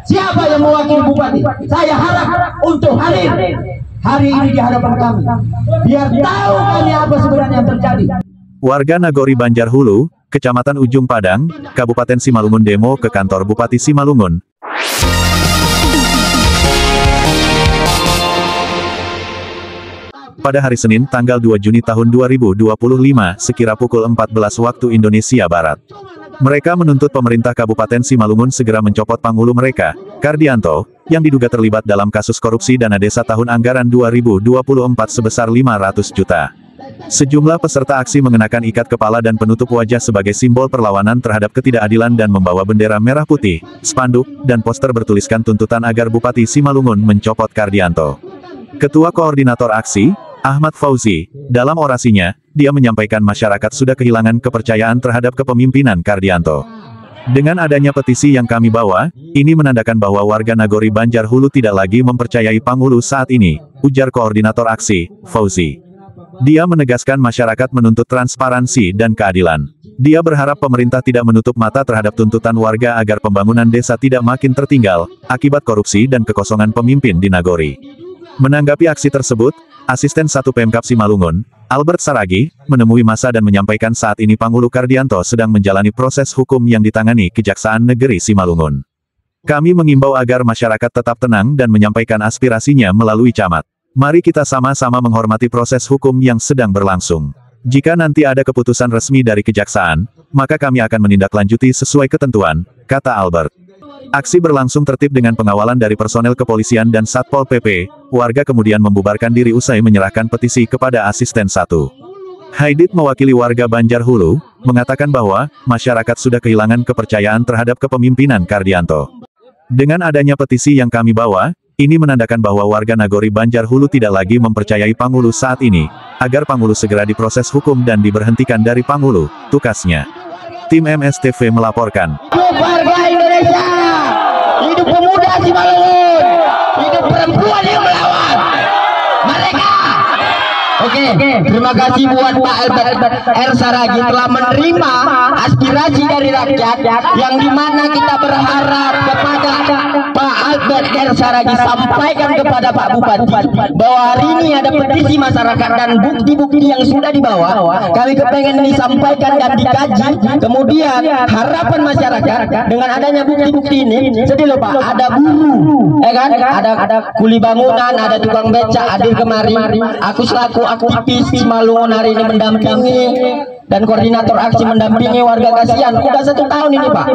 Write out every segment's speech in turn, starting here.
Siapa yang mewakili bupati? Saya harap untuk hadir hari ini di hadapan kami, biar tahu kami apa sebenarnya yang terjadi. Warga Nagori Banjar Hulu, Kecamatan Ujung Padang, Kabupaten Simalungun demo ke kantor Bupati Simalungun. Pada hari Senin tanggal 2 Juni tahun 2025, sekira pukul 14 waktu Indonesia Barat. Mereka menuntut pemerintah Kabupaten Simalungun segera mencopot panghulu mereka, Kardianto, yang diduga terlibat dalam kasus korupsi dana desa tahun anggaran 2024 sebesar 500 juta. Sejumlah peserta aksi mengenakan ikat kepala dan penutup wajah sebagai simbol perlawanan terhadap ketidakadilan dan membawa bendera merah putih, spanduk, dan poster bertuliskan tuntutan agar Bupati Simalungun mencopot Kardianto. Ketua Koordinator Aksi, Ahmad Fauzi, dalam orasinya, dia menyampaikan masyarakat sudah kehilangan kepercayaan terhadap kepemimpinan Kardianto. Dengan adanya petisi yang kami bawa, ini menandakan bahwa warga Nagori Banjar Hulu tidak lagi mempercayai Panghulu saat ini, ujar Koordinator Aksi, Fauzi. Dia menegaskan masyarakat menuntut transparansi dan keadilan. Dia berharap pemerintah tidak menutup mata terhadap tuntutan warga agar pembangunan desa tidak makin tertinggal, akibat korupsi dan kekosongan pemimpin di Nagori. Menanggapi aksi tersebut, Asisten 1 Pemkab Simalungun, Albert Saragi, menemui massa dan menyampaikan saat ini Panghulu Kardianto sedang menjalani proses hukum yang ditangani Kejaksaan Negeri Simalungun. Kami mengimbau agar masyarakat tetap tenang dan menyampaikan aspirasinya melalui camat. Mari kita sama-sama menghormati proses hukum yang sedang berlangsung. Jika nanti ada keputusan resmi dari Kejaksaan, maka kami akan menindaklanjuti sesuai ketentuan, kata Albert. Aksi berlangsung tertib dengan pengawalan dari personel kepolisian dan Satpol PP, warga kemudian membubarkan diri usai menyerahkan petisi kepada Asisten 1. Haidit mewakili warga Banjar Hulu, mengatakan bahwa, masyarakat sudah kehilangan kepercayaan terhadap kepemimpinan Kardianto. Dengan adanya petisi yang kami bawa, ini menandakan bahwa warga Nagori Banjar Hulu tidak lagi mempercayai Panghulu saat ini, agar Panghulu segera diproses hukum dan diberhentikan dari Panghulu, tukasnya. Tim MSTV melaporkan. Warga Indonesia, hidup pemuda Simalungun, hidup perempuan yang melawan. Mereka. Oke, terima kasih buat Pak Albert R. Saragi telah menerima aspirasi dari rakyat, yang dimana kita berharap kepada Pak Albert R. Saragi sampaikan kepada Pak Bupati bahwa hari ini ada petisi masyarakat dan bukti-bukti yang sudah dibawa. Kami kepengen disampaikan dan dikaji. Kemudian harapan masyarakat dengan adanya bukti-bukti ini, sedih loh Pak, ada buruh, kan? Ada kuli bangunan, ada tukang beca hadir kemari. Aku selaku aktivis Simalungun hari ini mendampingi dan koordinator aksi mendampingi warga kasihan udah 1 tahun ini Pak,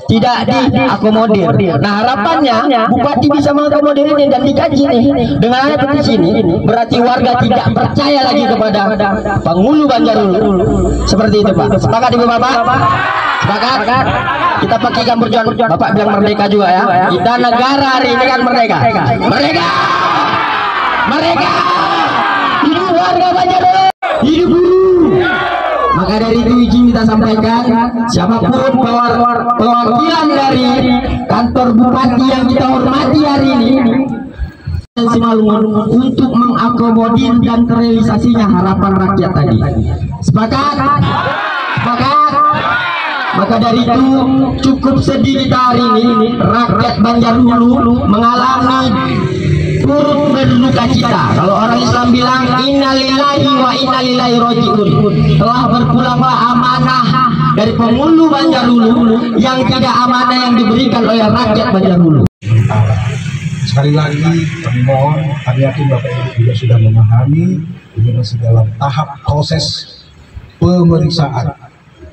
tidak diakomodir. Nah harapannya Bupati bisa mengakomodir ini dan dikaji nih. Dengan ada petisi ini berarti warga tidak percaya lagi kepada Panghulu Banjar Hulu. Seperti itu Pak. Sepakat Ibu Bapak? Sepakat? Kita pakai berjuang. Bapak bilang merdeka juga ya. Kita negara hari ini kan merdeka. Merdeka. Mereka hidup warga Banjar Hulu, hidup buruh. Maka dari itu izin kita sampaikan, siapapun perwakilan dari kantor bupati yang kita hormati hari ini Simalungun untuk mengakomodir dan terrealisasinya harapan rakyat tadi. Sepakat? Sepakat? Maka dari itu cukup sedih kita hari ini, rakyat Banjar Hulu mengalami turut berduka cita. Kalau orang Islam bilang innalillahi wa inna ilaihi rajiun, telah berpulanglah amanah dari Panghulu Banjar Hulu yang tidak amanah yang diberikan oleh rakyat Banjar Hulu. Sekali lagi kami mohon, kami yakin Bapak Ibu juga sudah memahami ini masih dalam tahap proses pemeriksaan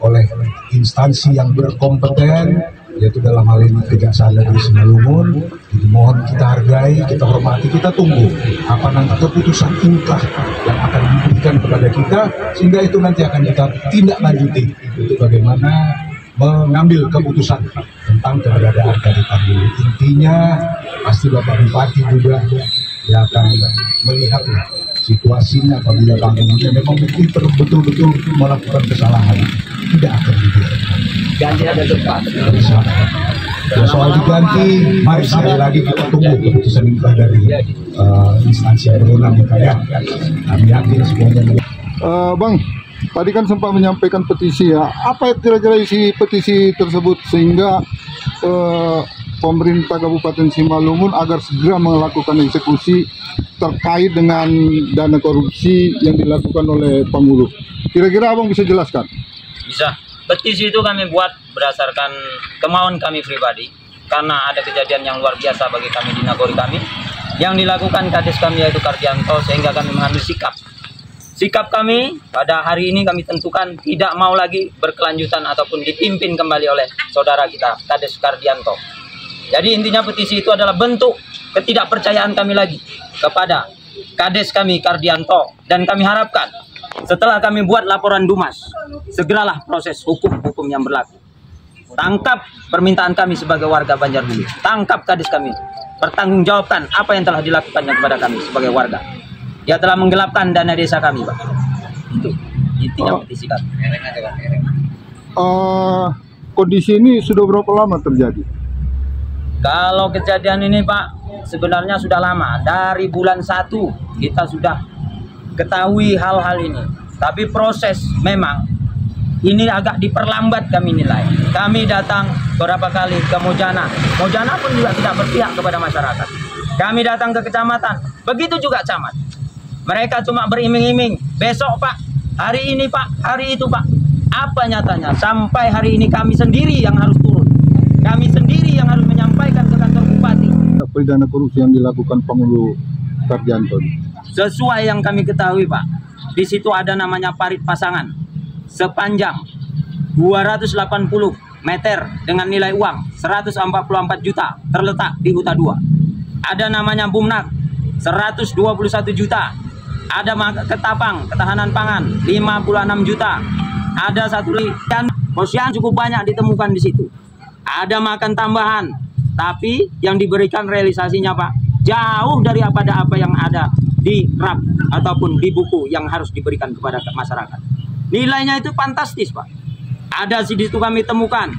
oleh instansi yang berkompeten, yaitu dalam hal ini Kejaksaan Negeri Simalungun. Jadi mohon kita hargai, kita hormati, kita tunggu apa nanti keputusan inkrah yang akan diberikan kepada kita, sehingga itu nanti akan kita tindak lanjuti untuk bagaimana mengambil keputusan tentang keberadaan dari Panghulu. Intinya pasti Bapak Bupati juga yang akan melihat situasinya apabila Panghulunya memang betul-betul melakukan kesalahan, tidak akan dibiarkan. Ganti ada cepat. Ya, soal diganti, mari sekali lagi kita tunggu keputusan inkrah dari instansi yang berwenang ya. Kami yakin semuanya. Bang, tadi kan sempat menyampaikan petisi ya. Apa kira-kira isi petisi tersebut sehingga pemerintah Kabupaten Simalungun agar segera melakukan eksekusi terkait dengan dana korupsi yang dilakukan oleh Panghulu. Kira-kira Abang bisa jelaskan? Bisa. Petisi itu kami buat berdasarkan kemauan kami pribadi, karena ada kejadian yang luar biasa bagi kami di nagori kami, yang dilakukan kades kami yaitu Kardianto, sehingga kami mengambil sikap. Sikap kami pada hari ini kami tentukan tidak mau lagi berkelanjutan ataupun dipimpin kembali oleh saudara kita, Kades Kardianto. Jadi intinya petisi itu adalah bentuk ketidakpercayaan kami lagi kepada Kades kami Kardianto, dan kami harapkan setelah kami buat laporan Dumas, segeralah proses hukum yang berlaku. Tangkap permintaan kami sebagai warga Banjarbulu, tangkap Kades kami, pertanggungjawabkan apa yang telah dilakukannya kepada kami sebagai warga. Dia telah menggelapkan dana desa kami, Pak. Itu intinya petisi kami. Kondisi ini sudah berapa lama terjadi? Kalau kejadian ini, Pak, sebenarnya sudah lama. Dari bulan 1 kita sudah ketahui hal-hal ini. Tapi proses memang ini agak diperlambat kami nilai. Kami datang beberapa kali ke Mojana. Mojana pun juga tidak berpihak kepada masyarakat. Kami datang ke kecamatan. Begitu juga camat. Mereka cuma beriming-iming. Besok, Pak. Hari ini, Pak. Hari itu, Pak. Apa nyatanya? Sampai hari ini kami sendiri yang harus turun. Kami sendiri yang harus menyampaikan ke kantor bupati. Apa dana korupsi yang dilakukan Panghulu Kardianto? Sesuai yang kami ketahui, Pak. Di situ ada namanya parit pasangan. Sepanjang 280 meter dengan nilai uang 144 juta terletak di Huta 2. Ada namanya Bumnak 121 juta. Ada ketapang ketahanan pangan 56 juta. Ada satu lagi dan posyandu cukup banyak ditemukan di situ. Ada makan tambahan, tapi yang diberikan realisasinya, Pak, jauh dari apa yang ada di RAP ataupun di buku yang harus diberikan kepada masyarakat. Nilainya itu fantastis, Pak. Ada di situ kami temukan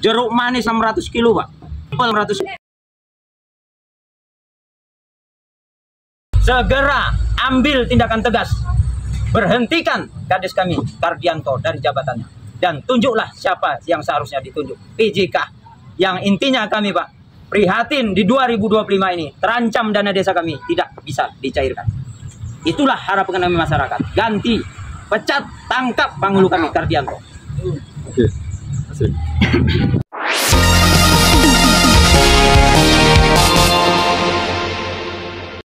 jeruk manis 600 kilo, Pak. 600. Segera ambil tindakan tegas. Berhentikan Kades kami Kardianto dari jabatannya. Dan tunjuklah siapa yang seharusnya ditunjuk. PJK. Yang intinya kami, Pak, prihatin di 2025 ini terancam dana desa kami tidak bisa dicairkan. Itulah harapan kami masyarakat. Ganti, pecat, tangkap Panghulu kami Kardianto. Oke. Terima kasih.